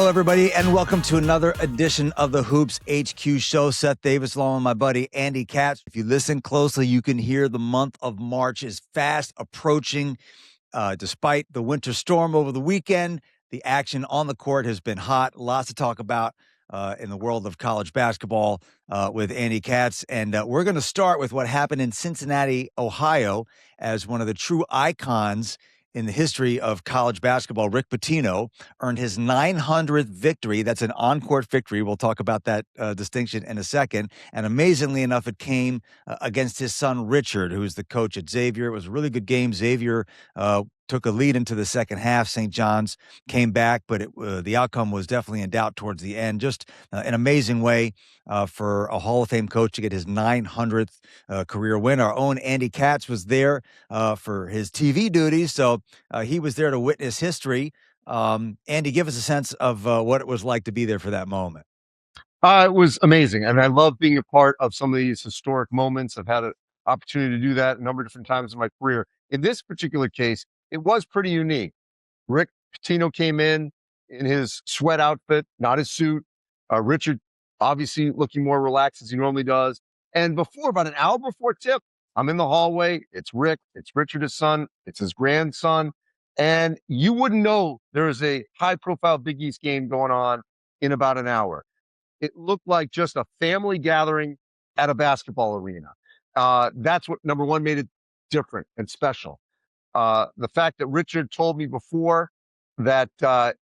Hello, everybody, and welcome to another edition of the Hoops HQ show. Seth Davis, along with my buddy Andy Katz. If you listen closely, you can hear the month of March is fast approaching. Despite the winter storm over the weekend, the action on the court has been hot. Lots to talk about in the world of college basketball with Andy Katz. And we're going to start with what happened in Cincinnati, Ohio, as one of the true icons in the history of college basketball. Rick Pitino earned his 900th victory. That's an on-court victory. We'll talk about that distinction in a second. And amazingly enough, it came against his son, Richard, who's the coach at Xavier. It was a really good game. Xavier took a lead into the second half. St. John's came back, but the outcome was definitely in doubt towards the end. Just an amazing way for a Hall of Fame coach to get his 900th career win. Our own Andy Katz was there for his TV duties, so he was there to witness history. Andy, give us a sense of what it was like to be there for that moment. It was amazing, and I love being a part of some of these historic moments. I've had an opportunity to do that a number of different times in my career. In this particular case, it was pretty unique. Rick Pitino came in his sweat outfit, not his suit. Richard, obviously looking more relaxed as he normally does. And about an hour before tip, I'm in the hallway. It's Rick. It's Richard, his son. It's his grandson. And you wouldn't know there is a high-profile Big East game going on in about an hour. It looked like just a family gathering at a basketball arena. That's what, number one, made it different and special. The fact that Richard told me before that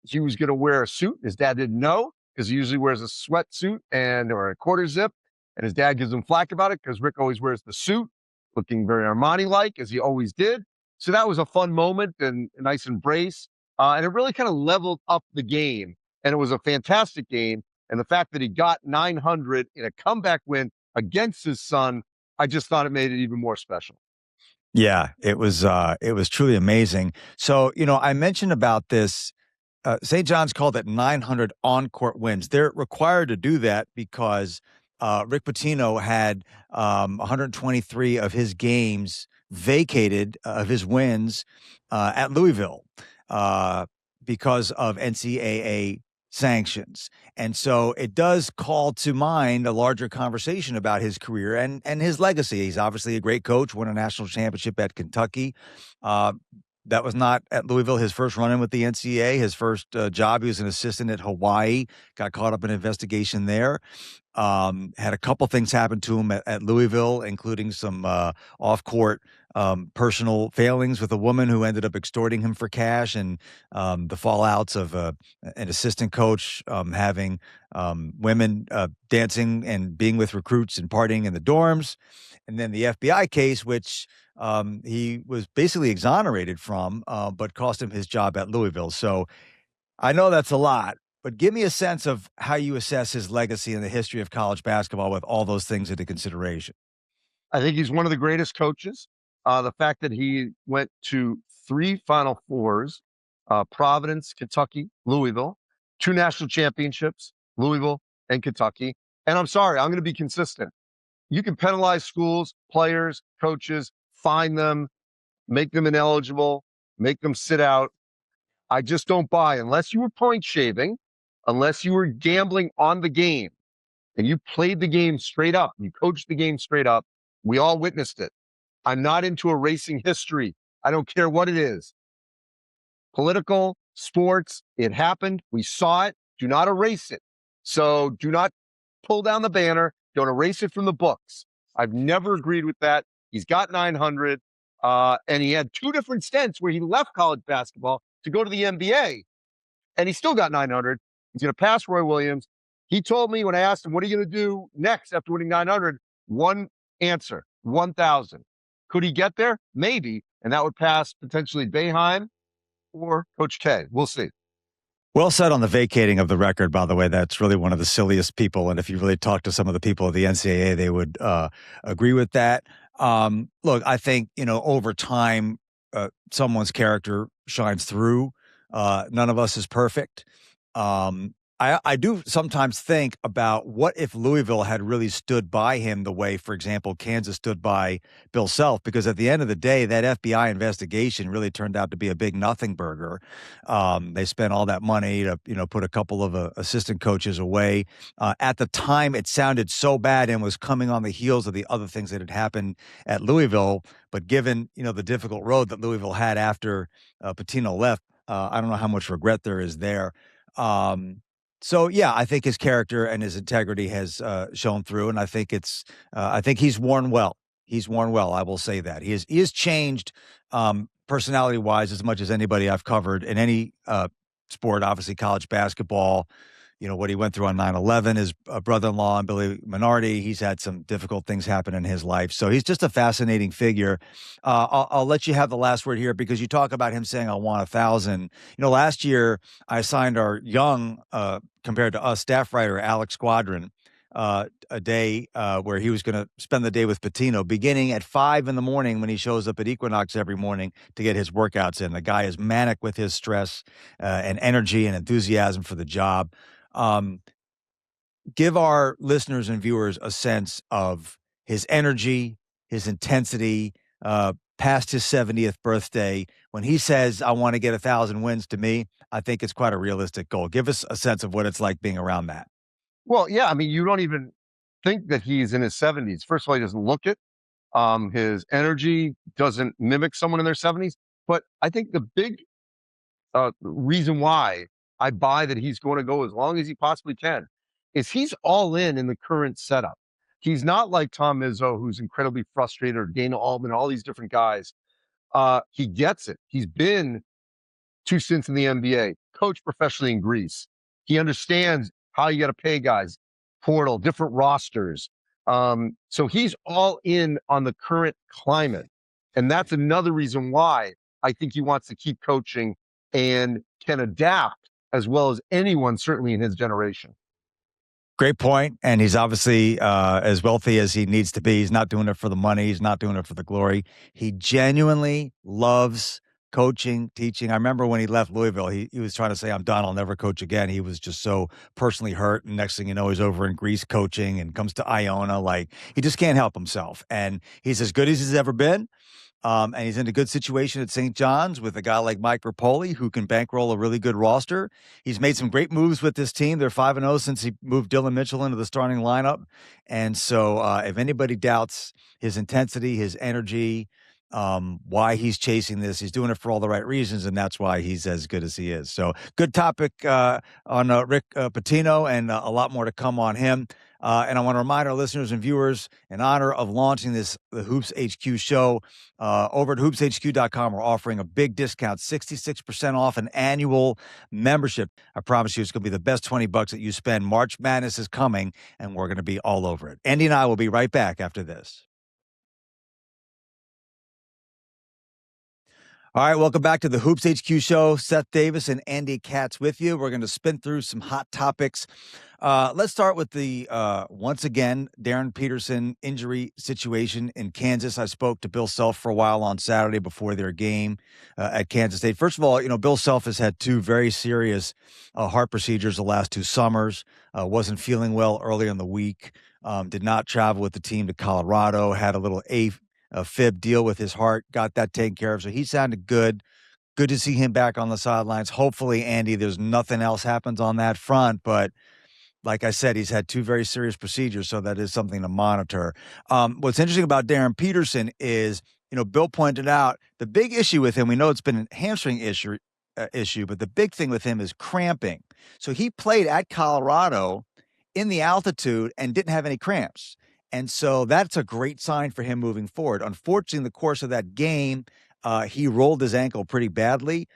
he was going to wear a suit. His dad didn't know because he usually wears a sweatsuit or a quarter zip. And his dad gives him flack about it because Rick always wears the suit, looking very Armani-like, as he always did. So that was a fun moment and a nice embrace. And it really kind of leveled up the game. And it was a fantastic game. And the fact that he got 900 in a comeback win against his son, I just thought it made it even more special. Yeah, it was truly amazing. So, I mentioned about this. St. John's called it 900 on-court wins. They're required to do that because Rick Pitino had 123 of his games vacated of his wins at Louisville because of NCAA sanctions. And so it does call to mind a larger conversation about his career and his legacy. He's obviously a great coach, won a national championship at Kentucky. That was not at Louisville his first run-in with the NCAA. His first job, he was an assistant at Hawaii, got caught up in an investigation there. Had a couple things happen to him at Louisville, including some off-court personal failings with a woman who ended up extorting him for cash, and the fallouts of an assistant coach having women dancing and being with recruits and partying in the dorms. And then the FBI case, which he was basically exonerated from, but cost him his job at Louisville. So I know that's a lot, but give me a sense of how you assess his legacy in the history of college basketball with all those things into consideration. I think he's one of the greatest coaches. The fact that he went to 3 Final Fours, Providence, Kentucky, Louisville, 2 national championships, Louisville and Kentucky. And I'm sorry, I'm going to be consistent. You can penalize schools, players, coaches, fine them, make them ineligible, make them sit out. I just don't buy, unless you were point shaving, unless you were gambling on the game, and you played the game straight up, you coached the game straight up. We all witnessed it. I'm not into erasing history. I don't care what it is. Political, sports, it happened. We saw it. Do not erase it. So do not pull down the banner. Don't erase it from the books. I've never agreed with that. He's got 900, and he had 2 different stints where he left college basketball to go to the NBA, and he still got 900. He's going to pass Roy Williams. He told me when I asked him, what are you going to do next after winning 900? One answer, 1,000. Could he get there? Maybe, and that would pass potentially Boeheim or Coach K. We'll see. Well said on the vacating of the record, by the way. That's really one of the silliest people. And if you really talk to some of the people at the NCAA, they would agree with that. Look, I think, over time, someone's character shines through. None of us is perfect. I do sometimes think about what if Louisville had really stood by him the way, for example, Kansas stood by Bill Self, because at the end of the day, that FBI investigation really turned out to be a big nothing burger. They spent all that money to, put a couple of assistant coaches away. At the time, it sounded so bad and was coming on the heels of the other things that had happened at Louisville. But given, the difficult road that Louisville had after Pitino left, I don't know how much regret there is there. So yeah, I think his character and his integrity has shown through, and I think I think he's worn well. He's worn well. I will say that he is changed personality wise as much as anybody I've covered in any sport. Obviously, college basketball. What he went through on 9/11. His brother-in-law and Billy Minardi. He's had some difficult things happen in his life, so he's just a fascinating figure. I'll let you have the last word here because you talk about him saying, "I want 1,000." Last year I assigned our young, compared to us, staff writer Alex Squadron a day where he was going to spend the day with Pitino, beginning at 5 in the morning when he shows up at Equinox every morning to get his workouts in. The guy is manic with his stress and energy and enthusiasm for the job. Give our listeners and viewers a sense of his energy, his intensity, past his 70th birthday. When he says, "I want to get 1,000 wins," to me, I think it's quite a realistic goal. Give us a sense of what it's like being around that. Well, yeah, I mean, you don't even think that he's in his 70s. First of all, he doesn't look it. His energy doesn't mimic someone in their 70s. But I think the big reason why I buy that he's going to go as long as he possibly can is he's all in the current setup. He's not like Tom Izzo, who's incredibly frustrated, or Dana Altman, all these different guys. He gets it. He's been 2 stints in the NBA, coached professionally in Greece. He understands how you got to pay guys, portal, different rosters. So he's all in on the current climate. And that's another reason why I think he wants to keep coaching and can adapt as well as anyone, certainly in his generation. Great point. And he's obviously as wealthy as he needs to be. He's not doing it for the money. He's not doing it for the glory. He genuinely loves coaching, teaching. I remember when he left Louisville, he was trying to say, "I'm done. I'll never coach again." He was just so personally hurt. And next thing you know, he's over in Greece coaching and comes to Iona. Like, he just can't help himself. And he's as good as he's ever been. And he's in a good situation at St. John's with a guy like Mike Rapoli, who can bankroll a really good roster. He's made some great moves with this team. They're 5-0 since he moved Dylan Mitchell into the starting lineup. And so if anybody doubts his intensity, his energy, why he's chasing this, he's doing it for all the right reasons, and that's why he's as good as he is. So good topic on Rick Pitino, and a lot more to come on him. And I want to remind our listeners and viewers, in honor of launching the Hoops HQ show, over at HoopsHQ.com, we're offering a big discount, 66% off an annual membership. I promise you it's going to be the best $20 that you spend. March Madness is coming, and we're going to be all over it. Andy and I will be right back after this. All right, welcome back to the Hoops HQ show. Seth Davis and Andy Katz with you. We're going to spin through some hot topics. Let's start with the, once again, Darryn Peterson injury situation in Kansas. I spoke to Bill Self for a while on Saturday before their game at Kansas State. First of all, Bill Self has had 2 very serious heart procedures the last 2 summers. Wasn't feeling well early in the week. Did not travel with the team to Colorado. Had a little fib deal with his heart, got that taken care of. So he sounded good. Good to see him back on the sidelines. Hopefully, Andy, there's nothing else happens on that front. But like I said, he's had 2 very serious procedures, so that is something to monitor. What's interesting about Darryn Peterson is, Bill pointed out the big issue with him. We know it's been a hamstring issue, but the big thing with him is cramping. So he played at Colorado in the altitude and didn't have any cramps. And so that's a great sign for him moving forward. Unfortunately, in the course of that game, he rolled his ankle pretty badly.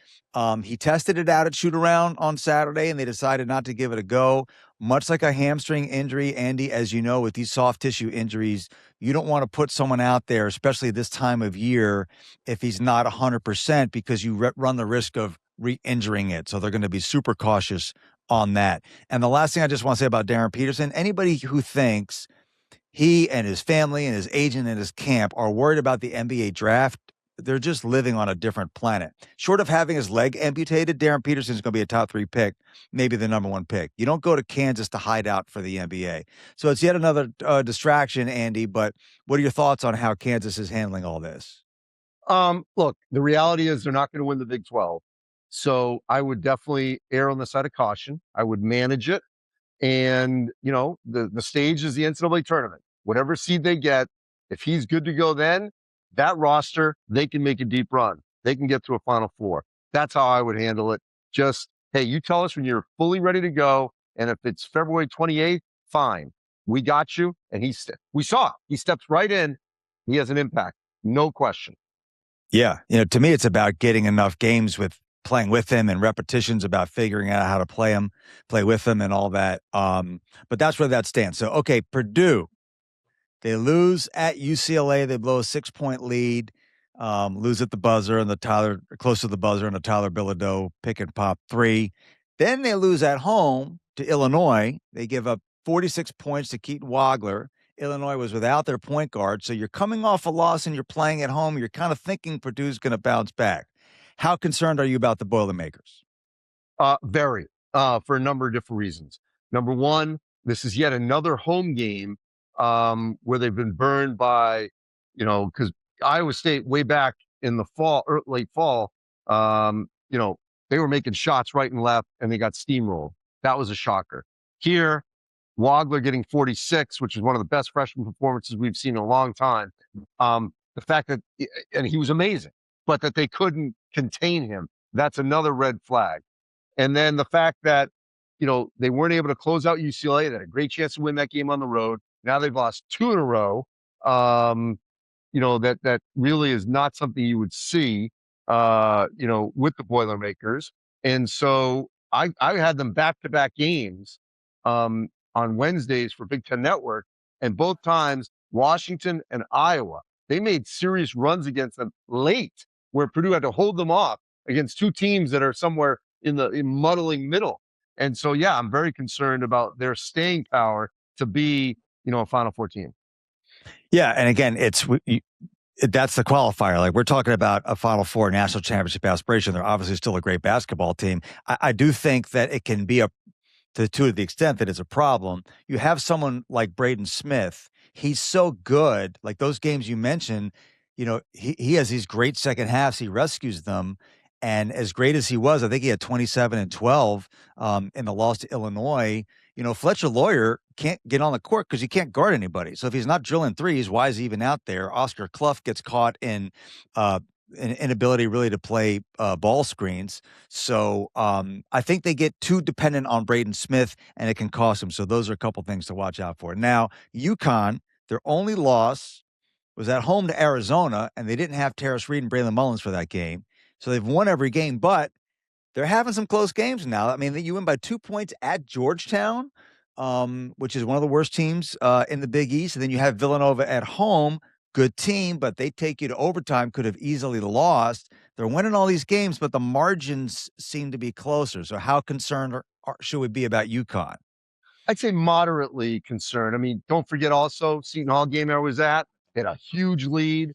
He tested it out at shoot-around on Saturday, and they decided not to give it a go. Much like a hamstring injury, Andy, as you know, with these soft tissue injuries, you don't want to put someone out there, especially this time of year, if he's not 100%, because you run the risk of re-injuring it. So they're going to be super cautious on that. And the last thing I just want to say about Darryn Peterson, anybody who thinks he and his family and his agent and his camp are worried about the NBA draft they're just living on a different planet. Short of having his leg amputated, Darryn Peterson is going to be a top 3 pick, maybe the number 1 pick. You don't go to Kansas to hide out for the NBA. So it's yet another distraction, Andy. But what are your thoughts on how Kansas is handling all this? Look, the reality is they're not going to win the Big 12. So I would definitely err on the side of caution. I would manage it. And, the stage is the NCAA tournament. Whatever seed they get, if he's good to go then, that roster, they can make a deep run. They can get to a Final Four. That's how I would handle it. Just, hey, you tell us when you're fully ready to go. And if it's February 28th, fine. We got you. And we saw it. He steps right in. He has an impact. No question. Yeah. To me, it's about getting enough games with playing with him and repetitions about figuring out how to play with him and all that. But that's where that stands. So, okay, Purdue, they lose at UCLA. They blow a 6-point lead, lose at the buzzer close to the buzzer, and the Tyler Bilodeau pick and pop 3. Then they lose at home to Illinois. They give up 46 points to Keaton Wagler. Illinois was without their point guard. So you're coming off a loss and you're playing at home. You're kind of thinking Purdue's going to bounce back. How concerned are you about the Boilermakers? Very, for a number of different reasons. Number one, this is yet another home game where they've been burned by, because Iowa State way back in the fall or late fall, they were making shots right and left and they got steamrolled. That was a shocker. Here, Wagler getting 46, which is one of the best freshman performances we've seen in a long time. The fact that, and he was amazing, but that they couldn't contain him, that's another red flag. And then the fact that, they weren't able to close out UCLA. They had a great chance to win that game on the road. Now they've lost 2 in a row. That really is not something you would see, with the Boilermakers. And so I had them back-to-back games on Wednesdays for Big Ten Network. And both times, Washington and Iowa, they made serious runs against them late, where Purdue had to hold them off against 2 teams that are somewhere in muddling middle. And so, yeah, I'm very concerned about their staying power to be, a Final Four team. Yeah, and again, that's the qualifier. Like, we're talking about a Final Four national championship aspiration. They're obviously still a great basketball team. I do think that it can be to the extent that it's a problem. You have someone like Braden Smith. He's so good. Like those games you mentioned, he has these great second halves. He rescues them. And as great as he was, I think he had 27 and 12 in the loss to Illinois. Fletcher Lawyer can't get on the court because he can't guard anybody. So if he's not drilling threes, why is he even out there? Oscar Clough gets caught in an inability really to play ball screens. So I think they get too dependent on Braden Smith, and it can cost them. So those are a couple things to watch out for. Now, UConn, their only loss was at home to Arizona, and they didn't have Terrace Reed and Braylon Mullins for that game. So they've won every game, but they're having some close games now. I mean, you win by 2 points at Georgetown, which is one of the worst teams in the Big East. And then you have Villanova at home, good team, but they take you to overtime, could have easily lost. They're winning all these games, but the margins seem to be closer. So how concerned should we be about UConn? I'd say moderately concerned. I mean, don't forget also Seton Hall game I was at, they had a huge lead.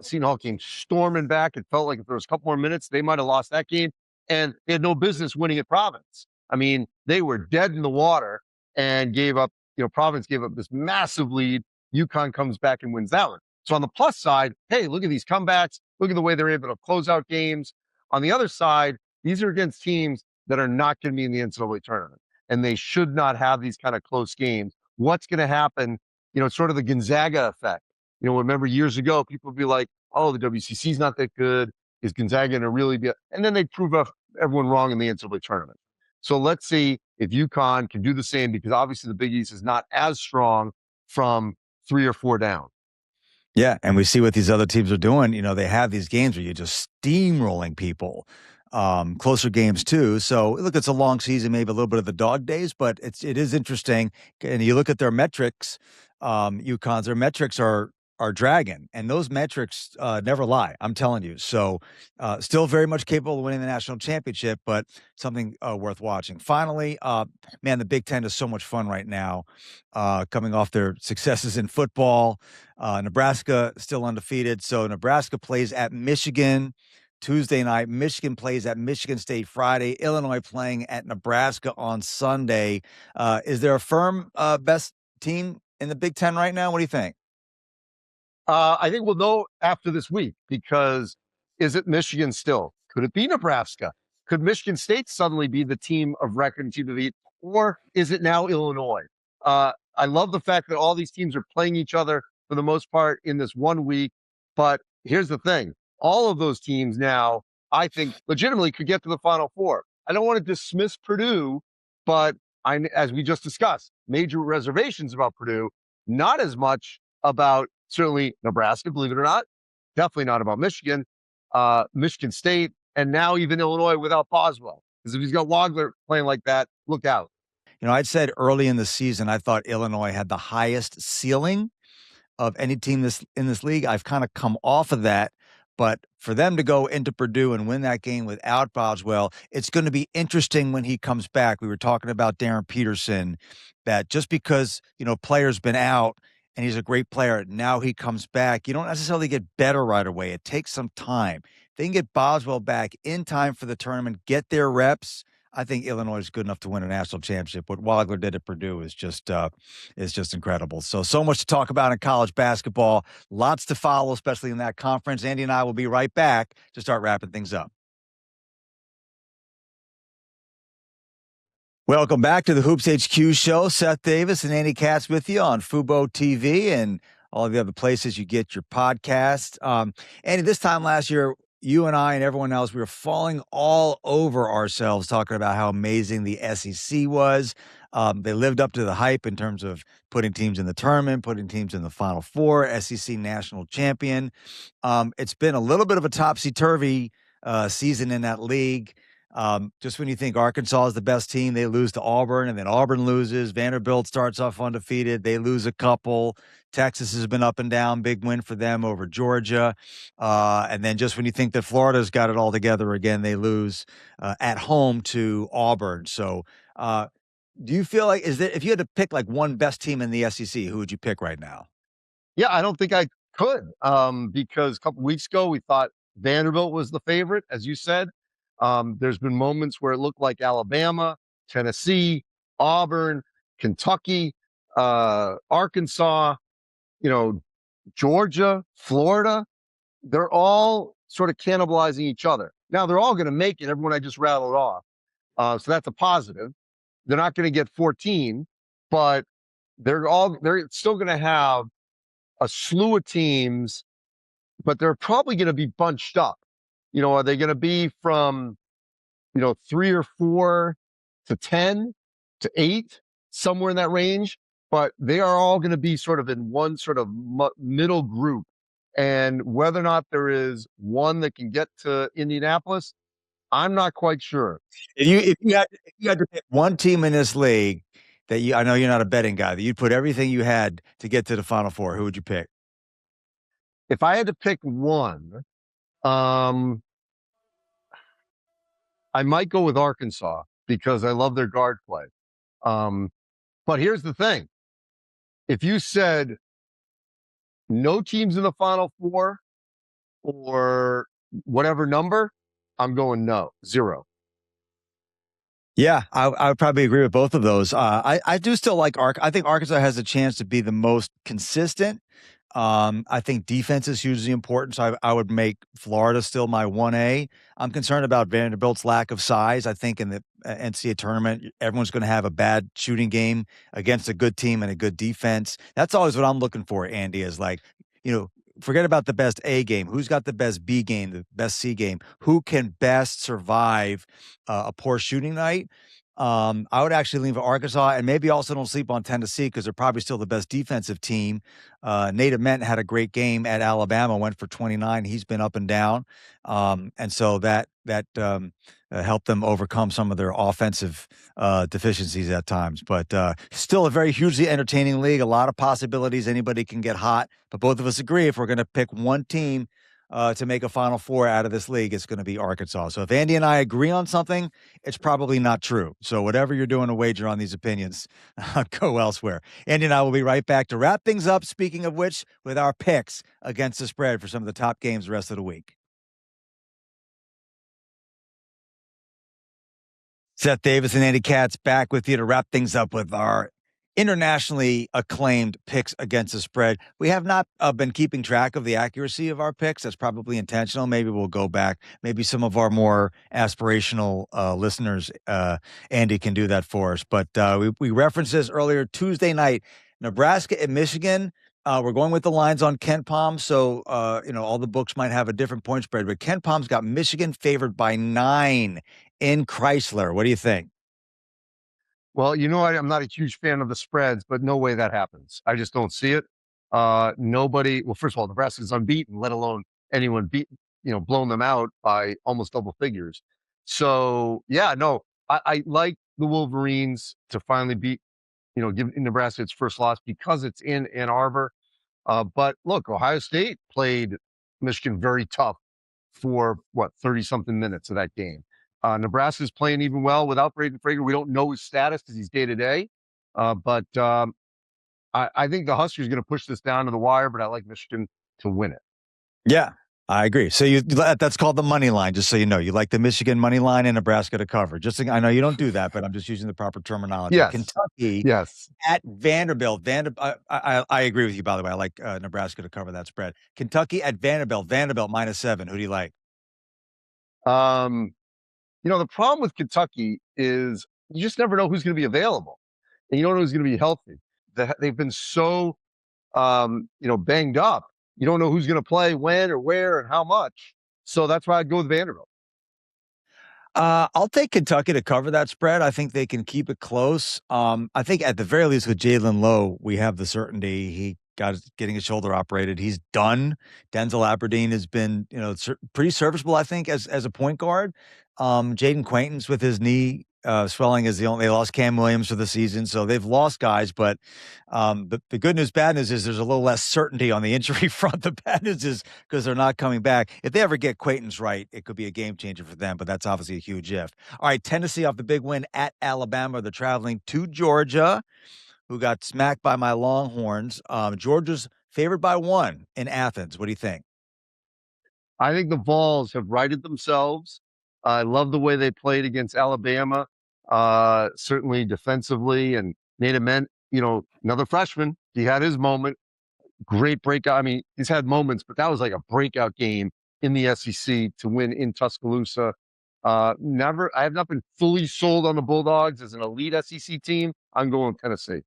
Seton Hall came storming back. It felt like if there was a couple more minutes, they might have lost that game. And they had no business winning at Providence. I mean, they were dead in the water and gave up, Providence gave up this massive lead. UConn comes back and wins that one. So on the plus side, hey, look at these comebacks. Look at the way they're able to close out games. On the other side, these are against teams that are not going to be in the NCAA tournament. And they should not have these kind of close games. What's going to happen? It's sort of the Gonzaga effect. Remember years ago, people would be like, oh, the WCC's not that good. Is Gonzaga going to really be? And then they prove everyone wrong in the NCAA tournament. So let's see if UConn can do the same, because obviously the Big East is not as strong from 3 or 4 down. Yeah, and we see what these other teams are doing. They have these games where you're just steamrolling people. Closer games too. So look, it's a long season, maybe a little bit of the dog days, but it is interesting. And you look at their metrics, UConn's, their metrics are are dragging, and those metrics never lie. I'm telling you. So, still very much capable of winning the national championship, but something worth watching. Finally, man, the Big Ten is so much fun right now. Coming off their successes in football, Nebraska still undefeated. So Nebraska plays at Michigan Tuesday night. Michigan plays at Michigan State Friday. Illinois playing at Nebraska on Sunday. Is there a firm best team in the Big Ten right now? What do you think? I think we'll know after this week because is it Michigan still? Could it be Nebraska? Could Michigan State suddenly be the team of record and team to beat? Or is it now Illinois? I love the fact that all these teams are playing each other for the most part in this 1 week. But here's the thing. All of those teams now, I think, legitimately could get to the Final Four. I don't want to dismiss Purdue, but as we just discussed, major reservations about Purdue, not as much about certainly Nebraska, believe it or not, definitely not about Michigan, Michigan State, and now even Illinois without Boswell. Because if he's got Wagler playing like that, look out. I'd said early in the season, I thought Illinois had the highest ceiling of any team in this league. I've kind of come off of that, but for them to go into Purdue and win that game without Boswell, it's going to be interesting when he comes back. We were talking about Darryn Peterson, that just because, player's been out and he's a great player, now he comes back, you don't necessarily get better right away. It takes some time. If they can get Boswell back in time for the tournament, get their reps, I think Illinois is good enough to win a national championship. What Wagler did at Purdue is just incredible. So much to talk about in college basketball. Lots to follow, especially in that conference. Andy and I will be right back to start wrapping things up. Welcome back to the Hoops HQ show. Seth Davis and Andy Katz with you on Fubo TV and all the other places you get your podcast. Andy, this time last year, you and I and everyone else, we were falling all over ourselves talking about how amazing the SEC was. They lived up to the hype in terms of putting teams in the tournament, putting teams in the Final Four, SEC national champion. It's been a little bit of a topsy-turvy season in that league. Just when you think Arkansas is the best team, they lose to Auburn, and then Auburn loses. Vanderbilt starts off undefeated. They lose a couple. Texas has been up and down. Big win for them over Georgia. And then just when you think that Florida's got it all together again, they lose at home to Auburn. So do you feel like, if you had to pick like one best team in the SEC, who would you pick right now? Yeah, I don't think I could because a couple weeks ago we thought Vanderbilt was the favorite, as you said. There's been moments where it looked like Alabama, Tennessee, Auburn, Kentucky, Arkansas, Georgia, Florida. They're all sort of cannibalizing each other. Now they're all going to make it. Everyone I just rattled off. So that's a positive. They're not going to get 14, but they're still going to have a slew of teams, but they're probably going to be bunched up. Are they going to be from, 3 or 4 to 10 to 8, somewhere in that range? But they are all going to be sort of in one sort of middle group. And whether or not there is one that can get to Indianapolis, I'm not quite sure. If you had to pick one team in this league that I know you're not a betting guy, that you'd put everything you had to get to the Final Four, who would you pick? If I had to pick one, I might go with Arkansas because I love their guard play. But here's the thing. If you said no teams in the Final Four or whatever number, I'm going no, 0. Yeah, I would probably agree with both of those. I do still like I think Arkansas has a chance to be the most consistent. I think defense is hugely important, so I would make Florida still my 1A. I'm concerned about Vanderbilt's lack of size. I think in the NCAA tournament, everyone's going to have a bad shooting game against a good team and a good defense. That's always what I'm looking for, Andy, is like, forget about the best A game. Who's got the best B game, the best C game? Who can best survive a poor shooting night? I would actually lean for Arkansas, and maybe also don't sleep on Tennessee because they're probably still the best defensive team. Nate Ament had a great game at Alabama, went for 29. He's been up and down, and so that helped them overcome some of their offensive deficiencies at times. But still a very hugely entertaining league. A lot of possibilities. Anybody can get hot. But both of us agree if we're going to pick one team to make a Final Four out of this league, it's going to be Arkansas. So if Andy and I agree on something, it's probably not true. So whatever you're doing to wager on these opinions, go elsewhere. Andy and I will be right back to wrap things up, speaking of which, with our picks against the spread for some of the top games the rest of the week. Seth Davis and Andy Katz back with you to wrap things up with our internationally acclaimed picks against the spread. We have not been keeping track of the accuracy of our picks. That's probably intentional. Maybe we'll go back. Maybe some of our more aspirational listeners, Andy, can do that for us. But we referenced this earlier Tuesday night, Nebraska and Michigan. We're going with the lines on KenPom, so all the books might have a different point spread, but KenPom's got Michigan favored by 9 in Chrysler. What do you think? Well, I'm not a huge fan of the spreads, but no way that happens. I just don't see it. Nobody. Well, first of all, Nebraska's unbeaten, let alone anyone blown them out by almost double figures. So yeah, no, I like the Wolverines to finally beat, give Nebraska its first loss because it's in Ann Arbor. But look, Ohio State played Michigan very tough for 30-something minutes of that game. Nebraska's playing even well without Braden Frager. We don't know his status because he's day-to-day. But I think the Huskers are going to push this down to the wire, but I like Michigan to win it. Yeah, I agree. So that's called the money line, just so you know. You like the Michigan money line and Nebraska to cover. I know you don't do that, but I'm just using the proper terminology. Yes. Kentucky at Vanderbilt. I agree with you, by the way. I like Nebraska to cover that spread. Kentucky at Vanderbilt. Vanderbilt -7. Who do you like? The problem with Kentucky is you just never know who's going to be available, and you don't know who's going to be healthy. They've been so, banged up. You don't know who's going to play when or where and how much. So that's why I'd go with Vanderbilt. I'll take Kentucky to cover that spread. I think they can keep it close. I think at the very least with Jalen Lowe, we have the certainty he getting his shoulder operated. He's done. Denzel Aberdeen has been, pretty serviceable, I think, as a point guard. Jaden Quaintance with his knee swelling is they lost Cam Williams for the season, so they've lost guys. But the good news, bad news is there's a little less certainty on the injury front. The bad news is because they're not coming back. If they ever get Quaintance right, it could be a game changer for them. But that's obviously a huge if. All right, Tennessee off the big win at Alabama. They're traveling to Georgia, who got smacked by my Longhorns. Georgia's favored by 1 in Athens. What do you think? I think the Vols have righted themselves. I love the way they played against Alabama, certainly defensively. And Nate Ament, another freshman, he had his moment. Great breakout. I mean, he's had moments, but that was like a breakout game in the SEC to win in Tuscaloosa. I have not been fully sold on the Bulldogs as an elite SEC team. I'm going Tennessee.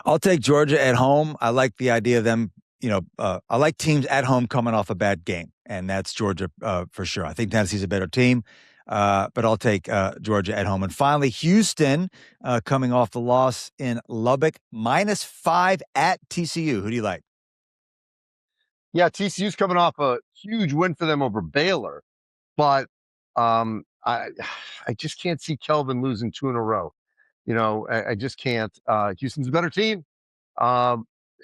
I'll take Georgia at home. I like the idea of them. I like teams at home coming off a bad game, and that's Georgia for sure. I think Tennessee's a better team, but I'll take Georgia at home. And finally, Houston coming off the loss in Lubbock, -5 at TCU. Who do you like? Yeah, TCU's coming off a huge win for them over Baylor, but I just can't see Kelvin losing 2 in a row. I just can't. Houston's a better team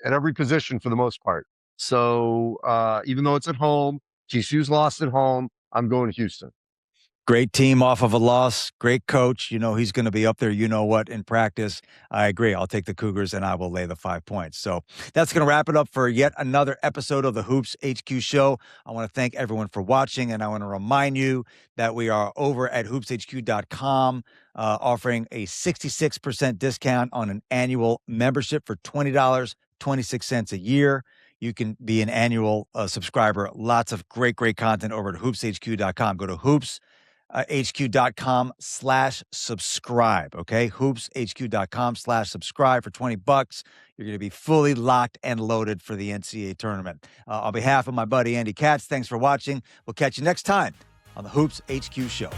at every position for the most part. So even though it's at home, TCU's lost at home, I'm going to Houston. Great team off of a loss. Great coach. He's going to be up there, in practice. I agree. I'll take the Cougars and I will lay the 5 points. So that's going to wrap it up for yet another episode of the Hoops HQ show. I want to thank everyone for watching, and I want to remind you that we are over at hoopshq.com offering a 66% discount on an annual membership for $20.26 a year. You can be an annual subscriber. Lots of great content over at hoopshq.com. Go to hoopshq.com/subscribe. Okay. hoopshq.com/subscribe for $20. You're going to be fully locked and loaded for the NCAA tournament. On behalf of my buddy, Andy Katz, thanks for watching. We'll catch you next time on the Hoops HQ show.